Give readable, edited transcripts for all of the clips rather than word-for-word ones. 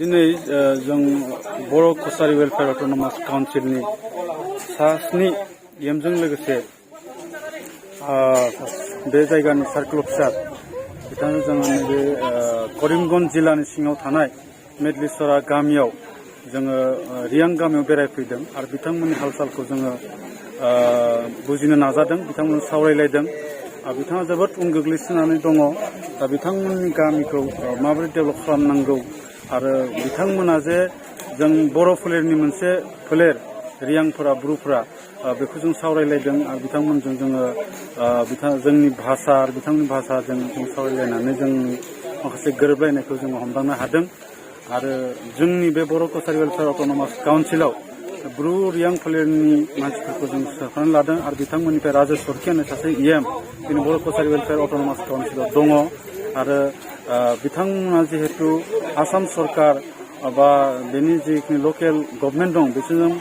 दिनै जों बर' कसारि welfare autonomous काउन्सिलनि सा 7 एमजों लोगोसे बे जायगानि सार्कोल अफिसार बिथांजों जोङो नैबे करिमगन्ज जिल्लानि सिङाव थानाय मेदलिसरा गामियाव जोङो रियां गामियाव बेरायफैदों आरो बिथांमोननि हाल-सालखौ जोङो बुजिनो नाजादों, बिथांमोनजों सावरायलायदों। बिथाङा जोबोद उन गोग्लैसोनानै दङ। दा बिथांमोननि गामिखौ माबोरै डेभेलप खालामनांगौ आरो बिथांमोना जे जों बर' फोलेरनि मोनसे फोलेर रियांफोरा ब्रुफोरा बेखौ जों सावरायलायदों आरो बिथांमोनजों जोङो जोंनि भाषा आरो बिथांमोननि भाषाजों जों सावरायलायनानै जोंनि माखासे गोरोबलायनायखौ जोङो हमदांनो हादों। आरो जोंनि बे बर' कसारि वेलफेयार अट'नमास काउन्सिलाव ब्रु रियां फोलेरनि मानसिफोरखौ जों सोखानानै लादों आरो बिथांमोननिफ्राय राजेश सरखि होननाय सासे इएम दिनै बर' कसारि वेलफेयार अट'नमास काउन्सिलाव दङ। आरो बिथांमोना जिहेतु आसाम सरकार बा बेनि जिखिनि लकेल गभर्नमेन्ट दं बिसोरजों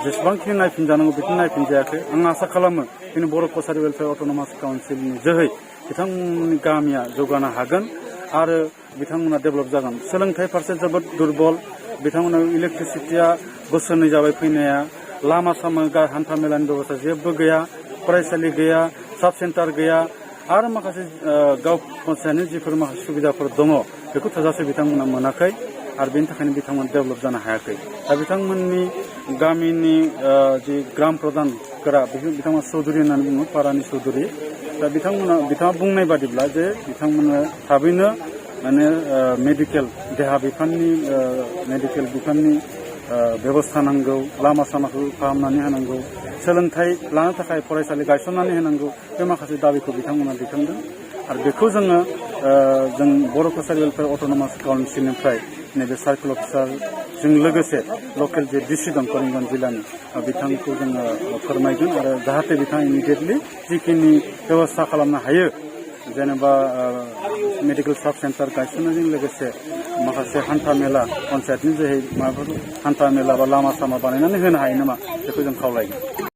जेसेबांखिनि नायफिनजानांगौ बिदिनो नायफिनजायाखै। आं आसा खालामो दिनै बर' कसारि वेलफेयार अट'नमास काउन्सिलनि जोहै बिथांमोननि गामिया जौगानो हागोन आरो बिथांमोना डेभेलप जागोन। सोलोंथाइ फारसे जोबोद दुरबल। बिथांमोना इलेक्ट्रिसिटिया बोसोरनै जाबाय फैनाया, लामा सामा हान्था मेलानि बेबस्था जेबो गैया, फरायसालि गैया, साब सेन्टार गैया आरो माखासे गाव पन्सायतनि जिफोर माखासे सुबिदाफोर दङ बेखौ थोजासे बिथांमोना मोनाखै आरो बेनि थाखायनो बिथांमोना डेभेलप जानो हायाखै। दा बिथांमोननि गामिनि जि ग्राम प्रधानफोरा बिथांमोना चौधुरि होननानै बुङो, पारानि चौधुरि। दा बिथाङा बुंनाय बादिब्ला जे बिथांमोना थाबैनो माने देहा बिफाननि बेबस्था नांगौ, लामा सामाखौ फाहामनानै होनांगौ, सोलोंथाइ लानो थाखाय फरायसालि गायसननानै होनांगौ, बे माखासे दाबिखौ बिथांमोना दैखांदों। आरो बेखौ जोङो जों बर' कसारि वेलफेयार अट'नमास काउन्सिलनिफ्राय नैबे सार्कोल अफिसारजों लोगोसे लकेल जे डिसि दं करिमगन्ज जिल्लानि बिथांखौ जोङो फोरमायगोन आरो जाहाथे बिथाङा इमिडियेटलि जिखिनि बेबस्था खालामनो हायो, जेनेबा मेडिकेल साब सेन्टार गायसननायजों लोगोसे माखासे हान्था मेला पन्सायतनि जोहै माबाफोर हान्था मेला बा लामा सामा बानायनानै होनो हायो नामा बेखौ जों खावलायगोन।